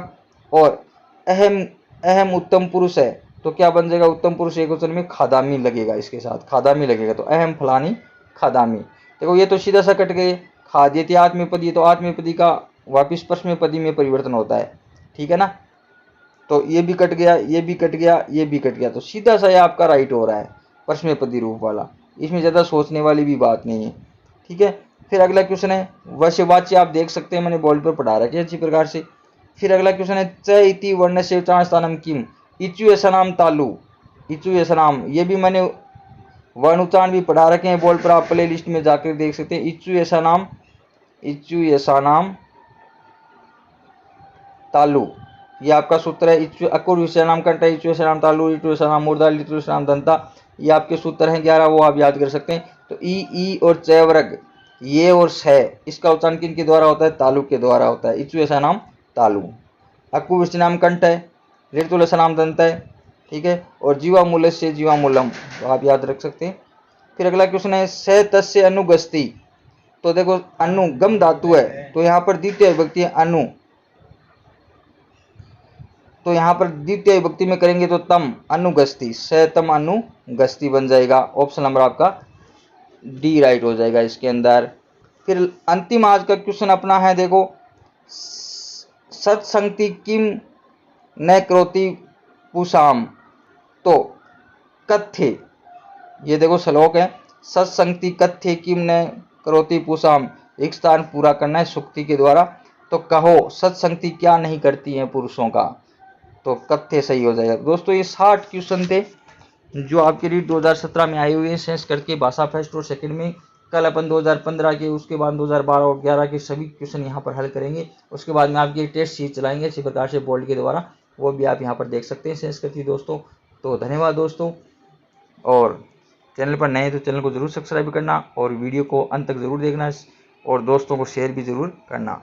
और अहम अहम उत्तम पुरुष है तो क्या बन जाएगा, उत्तम पुरुष एक वचन में खादामी लगेगा, इसके साथ खादामी लगेगा, तो अहम फलानी खादामी। देखो ये तो सीधा सा कट गए। खाद्यते आत्मनेपदी, तो आत्मनेपदी का वापिस परस्मैपदी में परिवर्तन होता है, ठीक है ना। तो ये भी कट गया, ये भी कट गया, ये भी कट गया, तो सीधा सा ये आपका राइट हो रहा है परस्मैपदी रूप वाला। इसमें ज़्यादा सोचने वाली भी बात नहीं है, ठीक है। फिर अगला क्वेश्चन है वश्यवाच्य, आप देख सकते हैं मैंने बोर्ड पर पढ़ा रखा है अच्छी प्रकार से। फिर अगला क्वेश्चन है च इति वर्णस्य उच्चारणस्थानं किम, इचु ऐसा नाम तालु, इचु ऐसा नाम, ये भी मैंने वर्ण उच्चारण भी पढ़ा रखे हैं बोर्ड पर, आप प्ले लिस्ट में जाकर देख सकते हैं। इचु ऐसा नाम, इचु ऐसा नाम तालु, ये आपका सूत्र है। इचु अकुर विषय नाम कंठ, इचु ऐसा नाम तालु, इचु ऐसा नाम मूर्धा, इचु ऐसा नाम दंता, ये आपके सूत्र हैं 11, वो आप याद कर सकते हैं। तो ई और च वर्ग, ये और स, इसका उच्चारण किन के द्वारा होता है, तालु के द्वारा होता है। इचु ऐसा नाम तालु। अक्कु विषय नाम कंठ है, ऋतुल ऐसा नाम दंत है, ठीक है। और जीवा मूल्य से जीवा मूलम, तो आप याद रख सकते हैं। फिर अगला क्वेश्चन है स तस्य अनुगस्ती, तो देखो अनुगम धातु है, तो यहाँ पर द्वितीय विभक्ति है अनु, तो यहाँ पर द्वितीय विभक्ति में करेंगे तो तम अनुगस्ती, स तम अनुगस्ती बन जाएगा। ऑप्शन नंबर आपका डी राइट हो जाएगा इसके अंदर। फिर अंतिम आज का क्वेश्चन अपना है, देखो सत्संगति किम न करोति पुषाम, तो कथ्य, ये देखो श्लोक है, सत्संगति कथ्य किम न करोति पुषाम, एक स्थान पूरा करना है सुक्ति के द्वारा, तो कहो सत्संगति क्या नहीं करती है पुरुषों का, तो कथ्य सही हो जाएगा। दोस्तों ये 60 क्वेश्चन थे जो आपके रीट 2017 में आए हुए हैं संस्कृत के भाषा फर्स्ट और सेकंड में। कल अपन 2015 के, उसके बाद 2012 और 11 के सभी क्वेश्चन यहाँ पर हल करेंगे। उसके बाद में आपकी टेस्ट सीरीज चलाएंगे इसी प्रकार से बोर्ड के द्वारा, वो भी आप यहाँ पर देख सकते हैं संस्कृत दोस्तों। तो धन्यवाद दोस्तों, और चैनल पर नए तो चैनल को जरूर सब्सक्राइब करना और वीडियो को अंत तक जरूर देखना और दोस्तों को शेयर भी जरूर करना।